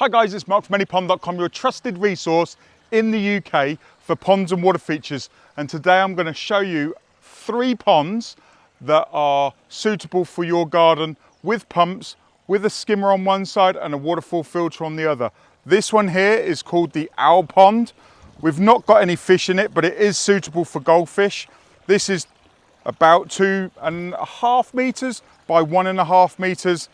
Hi guys, it's Mark from anypond.com, your trusted resource in the UK for ponds and water features. And today I'm going to show you 3 ponds that are suitable for your garden with pumps, with a skimmer on one side and a waterfall filter on the other. This one here is called the Owl Pond. We've not got any fish in it, but it is suitable for goldfish. This is about 2.5 meters by 1.5 meters.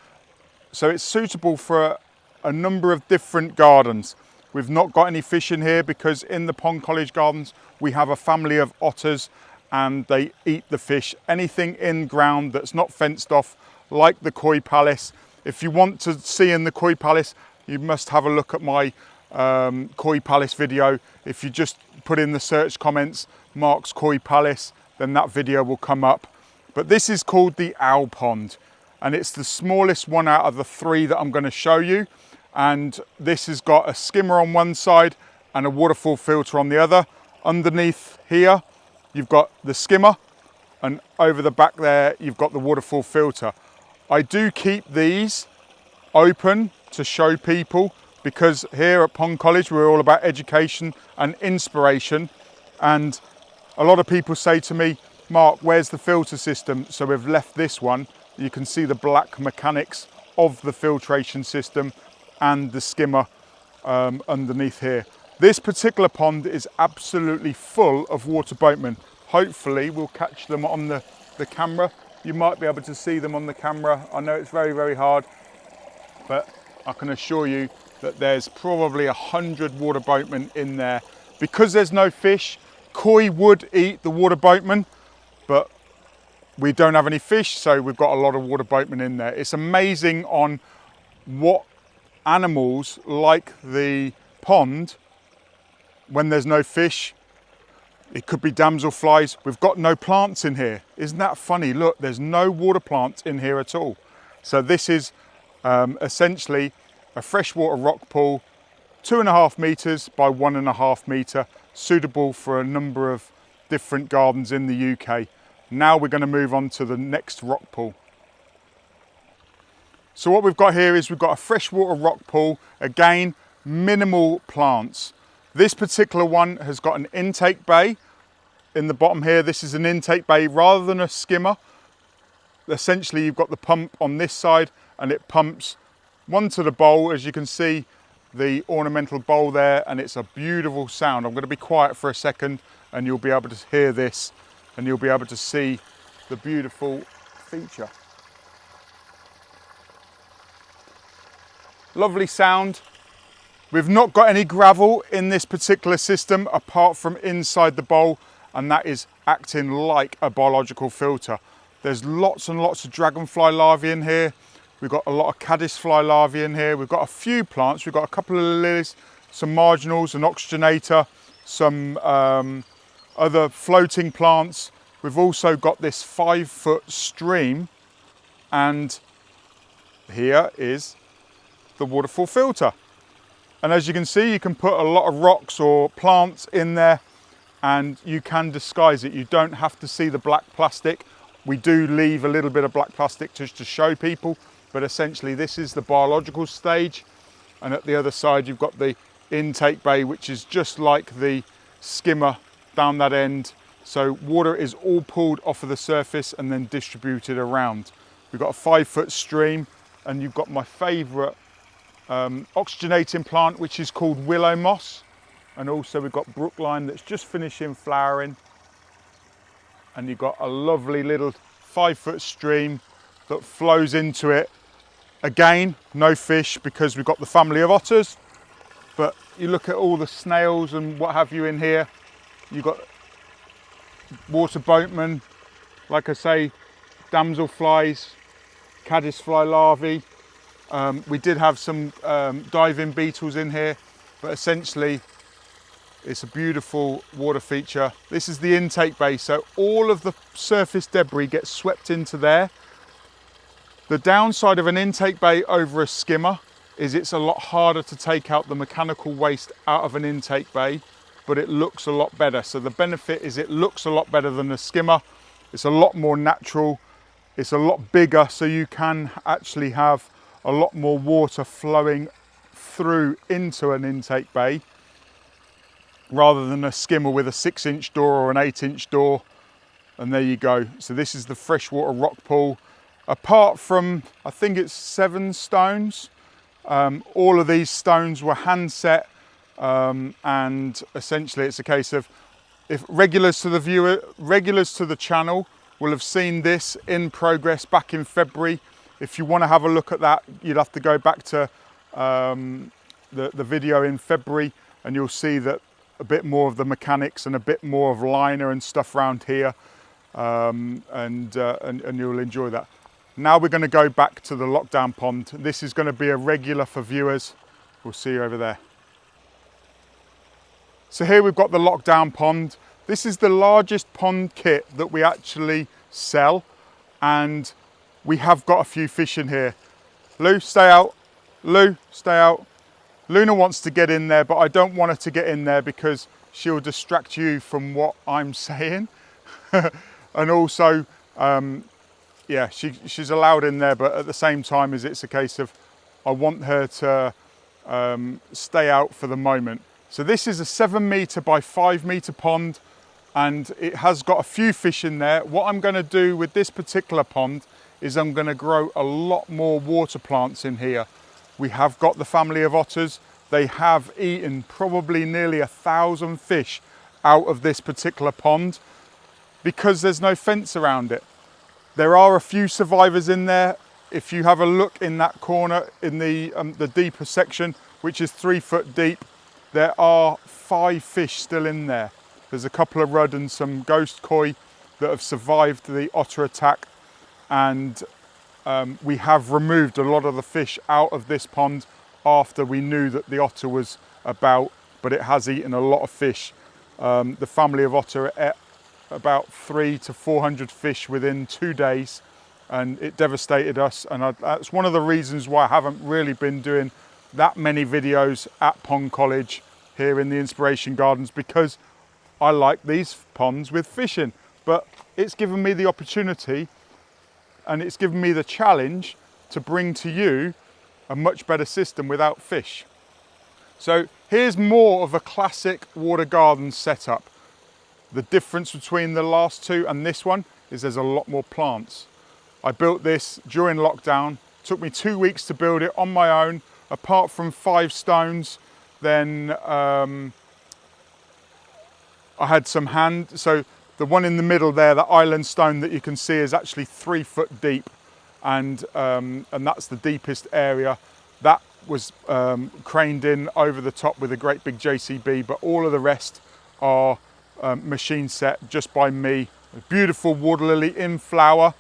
So it's suitable for a number of different gardens. We've not got any fish in here because in the Pond College Gardens we have a family of otters and they eat the fish. Anything in ground that's not fenced off, like the koi palace. If you want to see in the koi palace, you must have a look at my koi palace video. If you just put in the search comments Mark's Koi Palace, then that video will come up. But this is called the Owl Pond, and it's the smallest one out of the 3 that I'm going to show you. And this has got a skimmer on one side and a waterfall filter on the other. Underneath here you've got the skimmer, and over the back there you've got the waterfall filter. I do keep these open to show people because here at Pond College we're all about education and inspiration, and a lot of people say to me, Mark, where's the filter system? So we've left this one. You can see the black mechanics of the filtration system and the skimmer underneath here. This particular pond is absolutely full of water boatmen. Hopefully we'll catch them on the camera. You might be able to see them on the camera. I know it's very, very hard, but I can assure you that there's probably 100 water boatmen in there. Because there's no fish, koi would eat the water boatmen, but we don't have any fish, so we've got a lot of water boatmen in there. It's amazing on what animals like the pond when there's no fish. It could be damselflies. We've got no plants in here. Isn't that funny? Look, there's no water plants in here at all. So this is essentially a freshwater rock pool, 2.5 meters by 1.5 meter, suitable for a number of different gardens in the UK. Now we're going to move on to the next rock pool. So what we've got here is we've got a freshwater rock pool, again, minimal plants. This particular one has got an intake bay in the bottom here. This is an intake bay rather than a skimmer. Essentially, you've got the pump on this side and it pumps one to the bowl, as you can see, the ornamental bowl there, and it's a beautiful sound. I'm going to be quiet for a second and you'll be able to hear this and you'll be able to see the beautiful feature. Lovely sound. We've not got any gravel in this particular system apart from inside the bowl, and that is acting like a biological filter. There's lots and lots of dragonfly larvae in here. We've got a lot of caddisfly larvae in here. We've got a few plants. We've got a couple of lilies, some marginals, an oxygenator, some other floating plants. We've also got this 5-foot stream, and here is the waterfall filter. And as you can see, you can put a lot of rocks or plants in there and you can disguise it. You don't have to see the black plastic. We do leave a little bit of black plastic just to show people, but essentially this is the biological stage. And at the other side, you've got the intake bay, which is just like the skimmer down that end. So water is all pulled off of the surface and then distributed around. We've got a 5-foot stream, and you've got my favorite oxygenating plant, which is called willow moss, and also we've got brookline that's just finishing flowering, and you've got a lovely little 5-foot stream that flows into it. Again, no fish because we've got the family of otters, but you look at all the snails and what have you in here. You've got water boatmen, like I say, damselflies, caddisfly larvae. We did have some diving beetles in here, but essentially it's a beautiful water feature. This is the intake bay, so all of the surface debris gets swept into there. The downside of an intake bay over a skimmer is it's a lot harder to take out the mechanical waste out of an intake bay, but it looks a lot better. So the benefit is it looks a lot better than a skimmer. It's a lot more natural. It's a lot bigger, so you can actually have a lot more water flowing through into an intake bay rather than a skimmer with a 6-inch door or an 8-inch door. And there you go. So this is the Freshwater Rockpool. Apart from, I think it's 7 stones, all of these stones were hand set, and essentially it's a case of, if regulars to the channel will have seen this in progress back in February. If you want to have a look at that, you'd have to go back to the video in February, and you'll see that a bit more of the mechanics and a bit more of liner and stuff around here, and you'll enjoy that. Now we're going to go back to the lockdown pond. This is going to be a regular for viewers. We'll see you over there. So here we've got the lockdown pond. This is the largest pond kit that we actually sell, and we have got a few fish in here. Lou, stay out. Lou, stay out. Luna wants to get in there, but I don't want her to get in there because she'll distract you from what I'm saying. And also, yeah, she's allowed in there, but at the same time, it's a case of I want her to stay out for the moment. So this is a 7 metre by 5 metre pond, and it has got a few fish in there. What I'm going to do with this particular pond is I'm going to grow a lot more water plants in here. We have got the family of otters. They have eaten probably nearly 1,000 fish out of this particular pond because there's no fence around it. There are a few survivors in there. If you have a look in that corner in the deeper section, which is 3 foot deep, there are 5 fish still in there. There's a couple of rudd and some ghost koi that have survived the otter attack, and we have removed a lot of the fish out of this pond after we knew that the otter was about, but it has eaten a lot of fish. The family of otter ate about 300 to 400 fish within 2 days, and it devastated us. And that's one of the reasons why I haven't really been doing that many videos at Pond College here in the Inspiration Gardens, because I like these ponds with fish in. But it's given me the opportunity, and it's given me the challenge to bring to you a much better system without fish. So here's more of a classic water garden setup. The difference between the last two and this one is there's a lot more plants. I built this during lockdown. It took me 2 weeks to build it on my own, apart from 5 stones. Then I had some hand, so the one in the middle there, that island stone that you can see, is actually 3 foot deep, and that's the deepest area. That was craned in over the top with a great big JCB, but all of the rest are machine set just by me. A beautiful water lily in flower,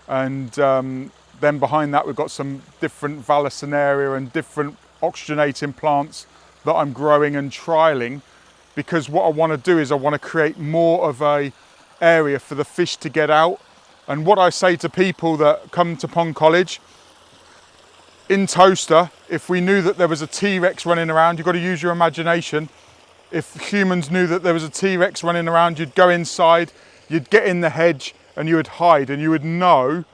and then behind that we've got some different Vallisneria and different oxygenating plants that I'm growing and trialing, because what I want to do is I want to create more of a area for the fish to get out. And what I say to people that come to Pond College, in Toaster, if we knew that there was a T-Rex running around, you've got to use your imagination. If humans knew that there was a T-Rex running around, you'd go inside, you'd get in the hedge and you would hide, and you would know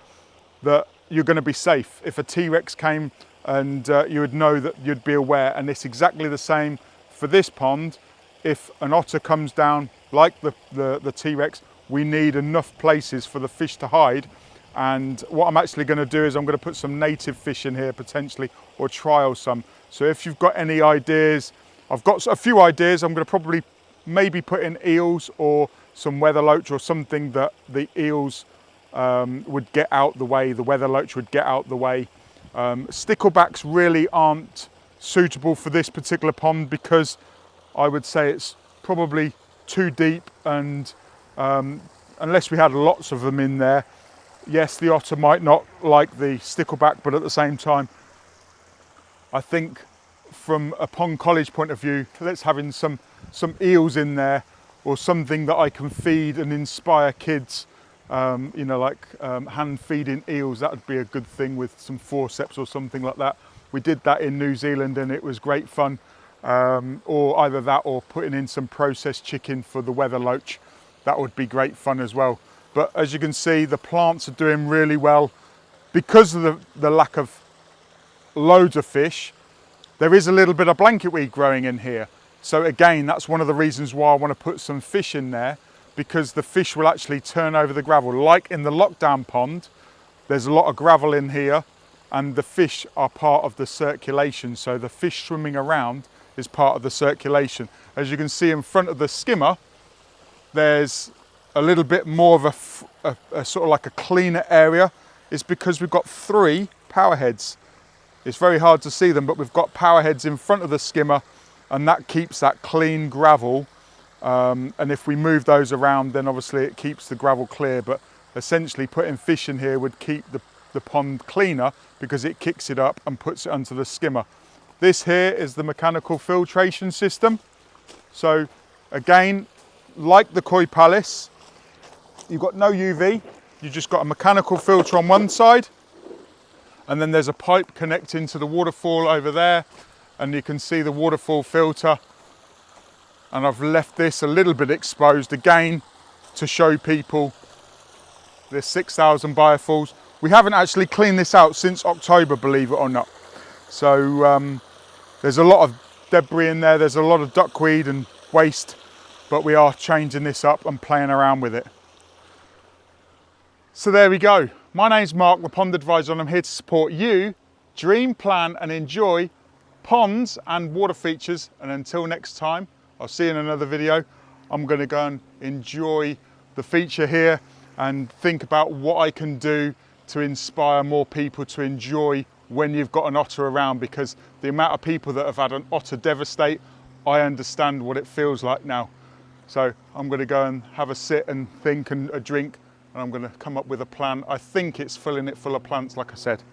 that you're going to be safe. If a T-Rex came, and you would know that you'd be aware. And it's exactly the same for this pond. If an otter comes down like the T-Rex, we need enough places for the fish to hide. And what I'm actually going to do is I'm going to put some native fish in here potentially, or trial some. So if you've got any ideas, I've got a few ideas. I'm going to probably maybe put in eels or some weather loach or something that the eels would get out the way, the weather loach would get out the way. Sticklebacks really aren't suitable for this particular pond, because I would say it's probably too deep, and unless we had lots of them in there, yes, the otter might not like the stickleback, but at the same time, I think from a Pond College point of view, let's having some eels in there, or something that I can feed and inspire kids. You know, like hand feeding eels, that would be a good thing with some forceps or something like that. We did that in New Zealand and it was great fun. Or either that or putting in some processed chicken for the weather loach. That would be great fun as well. But as you can see, the plants are doing really well. Because of the lack of loads of fish, There is a little bit of blanket weed growing in here. So again, that's one of the reasons why I want to put some fish in there, because the fish will actually turn over the gravel. Like in the lockdown pond, there's a lot of gravel in here and the fish are part of the circulation. So the fish swimming around is part of the circulation. As you can see in front of the skimmer, there's a little bit more of a sort of like a cleaner area. It's because we've got 3 power heads. It's very hard to see them, but we've got power heads in front of the skimmer, and that keeps that clean gravel. And if we move those around, then obviously it keeps the gravel clear. But essentially putting fish in here would keep the pond cleaner, because it kicks it up and puts it onto the skimmer. This here is the mechanical filtration system. So again, like the koi palace, you've got no UV. You've just got a mechanical filter on one side, and then there's a pipe connecting to the waterfall over there, and you can see the waterfall filter. And I've left this a little bit exposed again to show people there's 6,000 biofilms. We haven't actually cleaned this out since October, believe it or not. So there's a lot of debris in there. There's a lot of duckweed and waste, but we are changing this up and playing around with it. So there we go. My name's Mark, the Pond Advisor, and I'm here to support you dream, plan and enjoy ponds and water features. And until next time, I'll see you in another video. I'm going to go and enjoy the feature here and think about what I can do to inspire more people to enjoy when you've got an otter around, because the amount of people that have had an otter devastate, I understand what it feels like now. So I'm going to go and have a sit and think and a drink, and I'm going to come up with a plan. I think it's filling it full of plants, like I said.